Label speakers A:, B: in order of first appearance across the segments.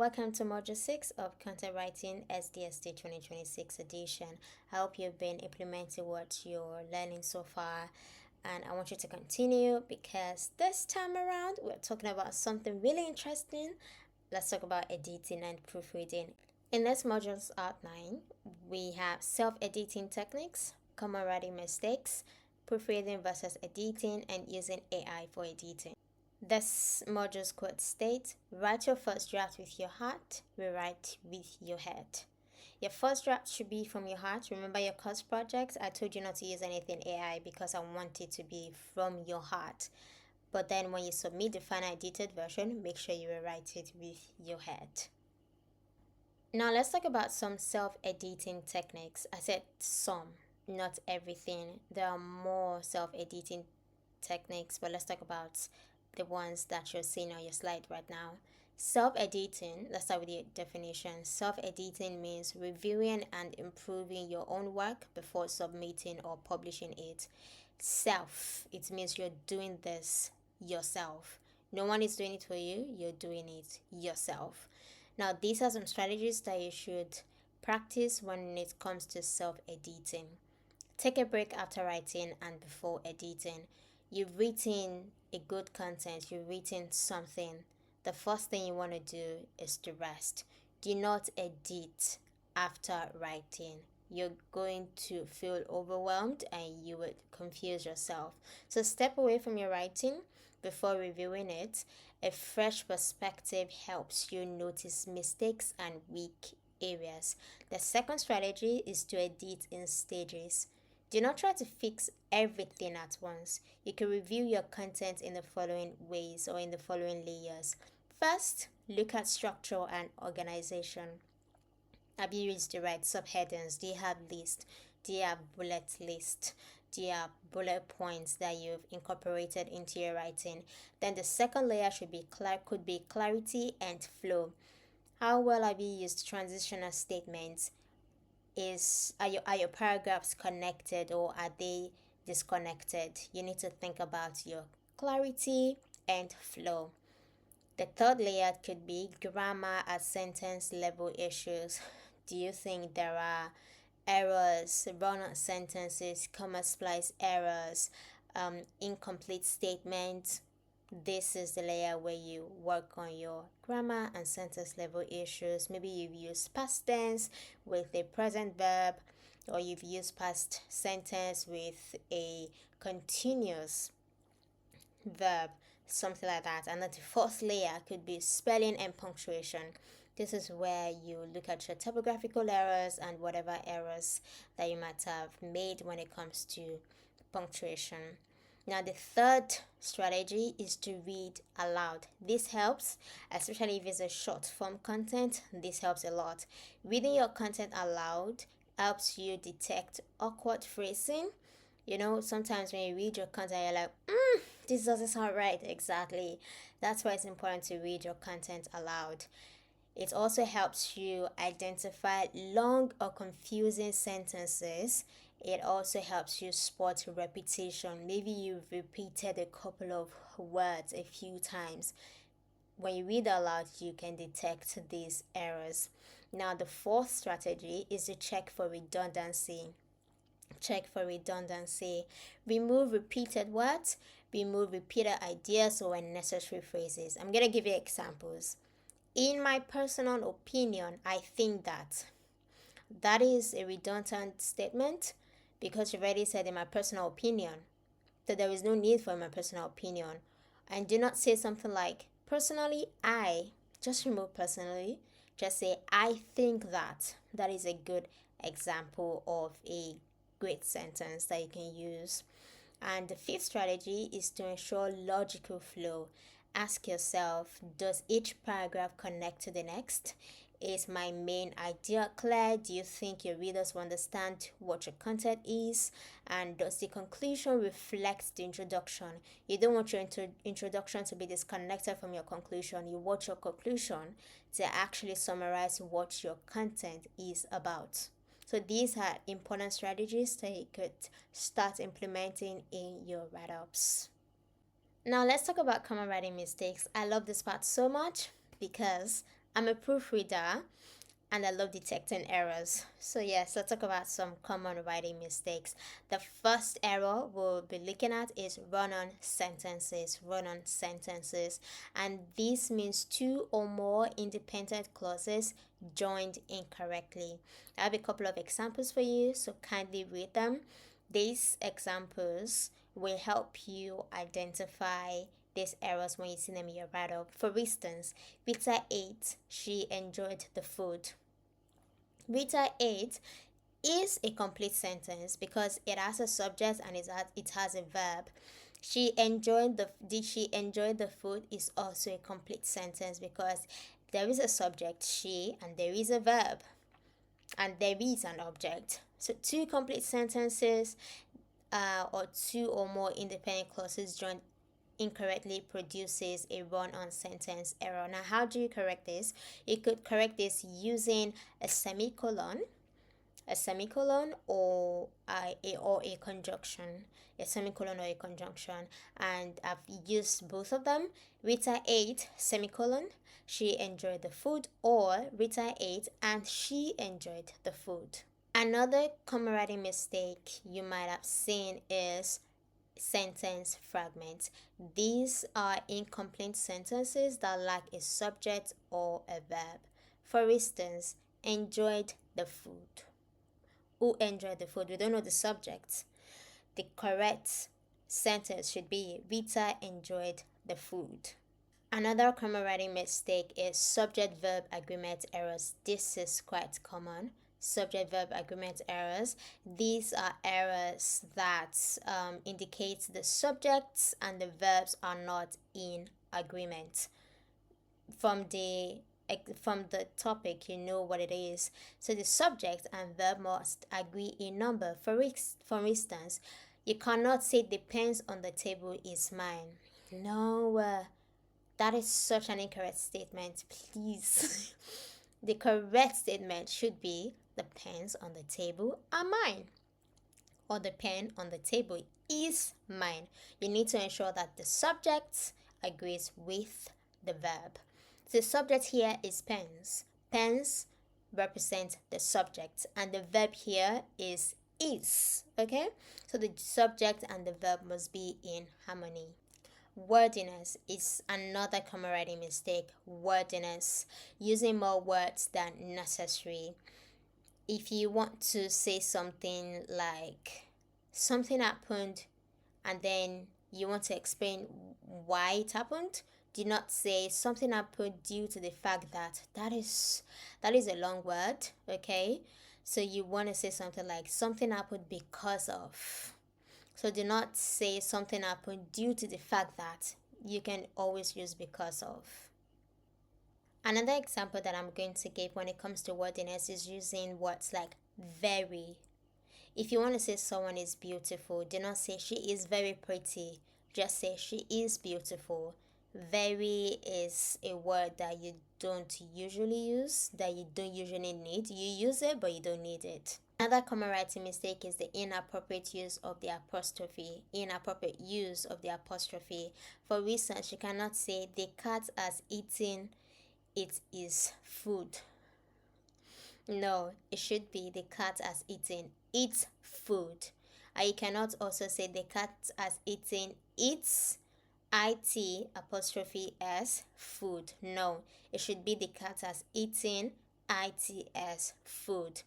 A: Welcome to Module 6 of Content Writing SDST 2026 edition. I hope you've been implementing what you're learning so far, and I want you to continue because this time around we're talking about something really interesting. Let's talk about editing and proofreading. In this module's outline, we have self-editing techniques, common writing mistakes, proofreading versus editing, and using AI for editing. This module's quote states, write your first draft with your heart, rewrite with your head. Your first draft should be from your heart. Remember your course project? I told you not to use anything AI because I want it to be from your heart. But then when you submit the final edited version, make sure you rewrite it with your head. Now let's talk about some self-editing techniques. I said some, not everything. There are more self-editing techniques, but let's talk about the ones that you're seeing on your slide right now. Self-editing, let's start with the definition. Self-editing means reviewing and improving your own work before submitting or publishing it. Self, it means you're doing this yourself. No one is doing it for you, you're doing it yourself. Now, these are some strategies that you should practice when it comes to self-editing. Take a break after writing and before editing. You've written a good content, you've written something. The first thing you want to do is to rest. Do not edit after writing. You're going to feel overwhelmed and you would confuse yourself. So step away from your writing before reviewing it. A fresh perspective helps you notice mistakes and weak areas. The second strategy is to edit in stages. Do not try to fix everything at once. You can review your content in the following ways or in the following layers. First, look at structure and organization. Have you used the right subheadings? Do you have lists? Do you have bullet lists? Do you have bullet points that you've incorporated into your writing? Then the second layer could be clarity and flow. How well have you used transitional statements? Are your paragraphs connected or are they disconnected? You need to think about your clarity and flow. The third layer could be grammar at sentence level issues. Do you think there are errors, run-on sentences, comma splice errors, incomplete statements? This is the layer where you work on your grammar and sentence level issues. Maybe you've used past tense with a present verb, or you've used past sentence with a continuous verb, something like that. And then the fourth layer could be spelling and punctuation. This is where you look at your typographical errors and whatever errors that you might have made when it comes to punctuation. Now, the third strategy is to read aloud. This helps, especially if it's a short form content. This helps a lot. Reading your content aloud helps you detect awkward phrasing. You know, sometimes when you read your content, you're like, this doesn't sound right. Exactly. That's why it's important to read your content aloud. It also helps you identify long or confusing sentences. It also helps you spot repetition. Maybe you've repeated a couple of words a few times. When you read aloud, you can detect these errors. Now, the fourth strategy is to check for redundancy. Check for redundancy. Remove repeated words. Remove repeated ideas or unnecessary phrases. I'm going to give you examples. In my personal opinion, I think that. That is a redundant statement because you've already said in my personal opinion. So there is no need for my personal opinion. And do not say something like, personally, I. Just remove personally. Just say, I think that. That is a good example of a great sentence that you can use. And the fifth strategy is to ensure logical flow. Ask yourself, does each paragraph connect to the next? Is my main idea clear? Do you think your readers will understand what your content is? And does the conclusion reflect the introduction? You don't want your introduction to be disconnected from your conclusion. You want your conclusion to actually summarize what your content is about. So these are important strategies that you could start implementing in your write-ups. Now let's talk about common writing mistakes. I love this part so much because I'm a proofreader and I love detecting errors. So yes, let's talk about some common writing mistakes. The first error we'll be looking at is run-on sentences. Run-on sentences, and this means two or more independent clauses joined incorrectly. I have a couple of examples for you, so kindly read them. These examples will help you identify these errors when you see them in your write-up. For instance, Rita ate, she enjoyed the food. Rita ate is a complete sentence because it has a subject and it has a verb. Did she enjoy the food is also a complete sentence because there is a subject, she, and there is a verb, and there is an object. So two complete sentences or two or more independent clauses joined incorrectly produces a run-on sentence error. Now, how do you correct this? You could correct this using a semicolon, or a conjunction, a semicolon or a conjunction, and I've used both of them. Rita ate semicolon, she enjoyed the food, or Rita ate and she enjoyed the food. Another common writing mistake you might have seen is sentence fragments. These are incomplete sentences that lack a subject or a verb. For instance, enjoyed the food. Who enjoyed the food? We don't know the subject. The correct sentence should be Rita enjoyed the food. Another common writing mistake is subject verb agreement errors. This is quite common. Subject verb agreement errors. These are errors that indicate the subjects and the verbs are not in agreement. From the topic, you know what it is. So the subject and verb must agree in number. For instance, you cannot say the pens on the table is mine. No, that is such an incorrect statement. Please. The correct statement should be the pens on the table are mine, or the pen on the table is mine. You need to ensure that the subject agrees with the verb. The subject here is pens. Pens represent the subject, and the verb here is. Okay, so the subject and the verb must be in harmony. Wordiness is another common writing mistake. Wordiness, using more words than necessary. If you want to say something like something happened and then you want to explain why it happened, do not say something happened due to the fact that is a long word. Okay, so you want to say something like something happened because of. So do not say something happened due to the fact that. You can always use because of. Another example that I'm going to give when it comes to wordiness is using words like very. If you want to say someone is beautiful, do not say she is very pretty. Just say she is beautiful. Very is a word that you don't usually use, that you don't usually need. You use it, but you don't need it. Another common writing mistake is the inappropriate use of the apostrophe. Inappropriate use of the apostrophe. For instance, you cannot say the cat has eaten it is food. No, it should be the cat has eaten its food. And you cannot also say the cat has eaten its it food. No, it should be the cat has eaten its food.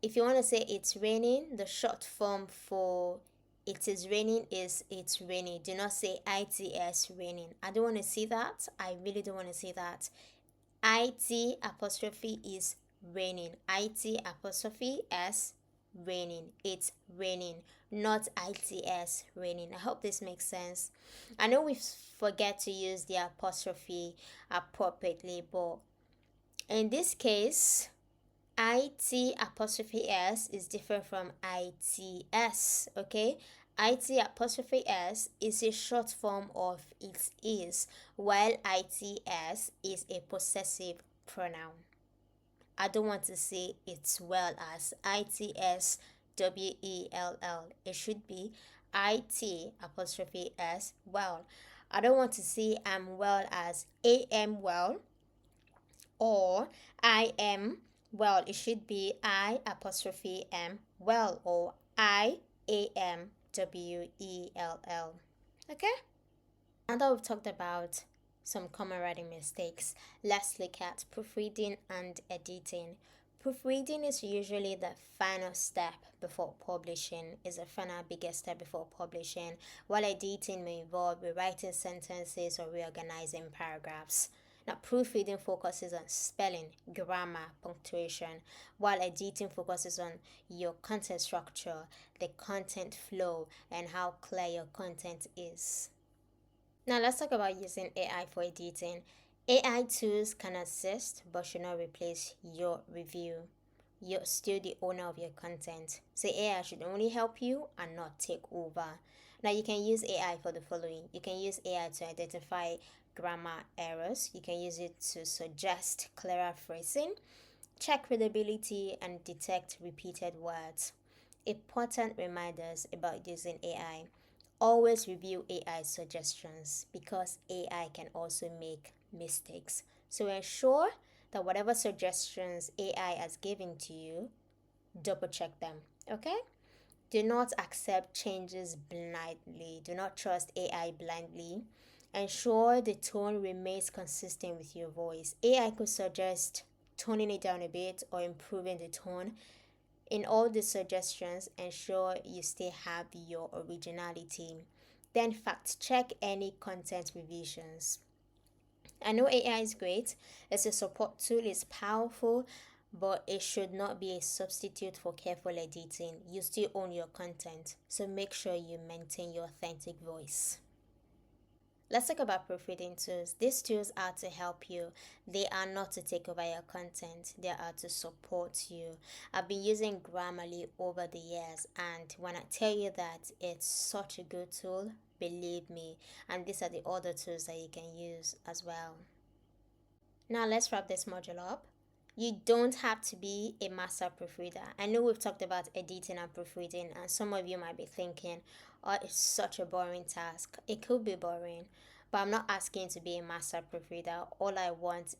A: If you want to say it's raining, the short form for it is raining is it's raining. Do not say its raining. I don't want to see that. I really don't want to see that. It apostrophe is raining. It apostrophe s raining. It's raining, not its raining. I hope this makes sense. I know we forget to use the apostrophe appropriately, but in this case, it apostrophe s is different from its. Okay, it apostrophe s is a short form of it is, while its is a possessive pronoun. I don't want to say it's well as its well. It should be it apostrophe s well. I don't want to say I'm well as am well. or I am well. It should be I apostrophe M well, or IAMWELL. Okay? Now that we've talked about some common writing mistakes, let's look at proofreading and editing. Proofreading is usually the final step before publishing, is the final biggest step before publishing, while editing may involve rewriting sentences or reorganizing paragraphs. Now, proofreading focuses on spelling, grammar, punctuation, while editing focuses on your content structure, the content flow, and how clear your content is. Now let's talk about using AI for editing. AI tools can assist but should not replace your review. You're still the owner of your content. So AI should only help you and not take over. Now you can use AI for the following. You can use AI to identify grammar errors. You can use it to suggest clearer phrasing, check readability, and detect repeated words. Important reminders about using AI. Always review AI suggestions because AI can also make mistakes. So ensure that whatever suggestions AI has given to you, double check them. Okay? Do not accept changes blindly. Do not trust AI blindly. Ensure the tone remains consistent with your voice. AI could suggest toning it down a bit or improving the tone. In all the suggestions, ensure you still have your originality. Then fact check any content revisions. I know AI is great, it's a support tool, it's powerful, but it should not be a substitute for careful editing. You still own your content, so make sure you maintain your authentic voice. Let's talk about proofreading tools. These tools are to help you. They are not to take over your content. They are to support you. I've been using Grammarly over the years, and when I tell you that it's such a good tool, believe me. And these are the other tools that you can use as well. Now let's wrap this module up. You don't have to be a master proofreader. I know we've talked about editing and proofreading, and some of you might be thinking, oh, it's such a boring task. It could be boring, but I'm not asking you to be a master proofreader. All I want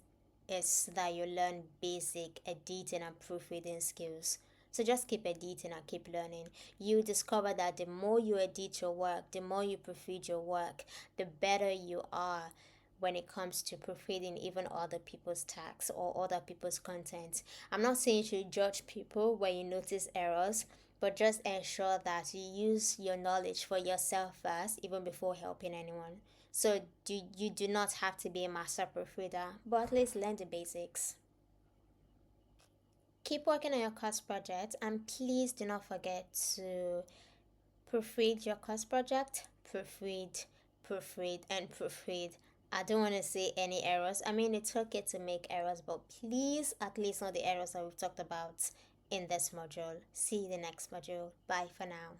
A: is that you learn basic editing and proofreading skills. So just keep editing and keep learning. You discover that the more you edit your work, the more you proofread your work, the better you are when it comes to proofreading even other people's tasks or other people's content. I'm not saying you should judge people when you notice errors, but just ensure that you use your knowledge for yourself first, even before helping anyone. So you do not have to be a master proofreader, but at least learn the basics. Keep working on your course project, and please do not forget to proofread your course project. Proofread, and proofread. I don't want to say any errors. I mean, it's okay to make errors, but please, at least not the errors that we've talked about in this module. See you in the next module. Bye for now.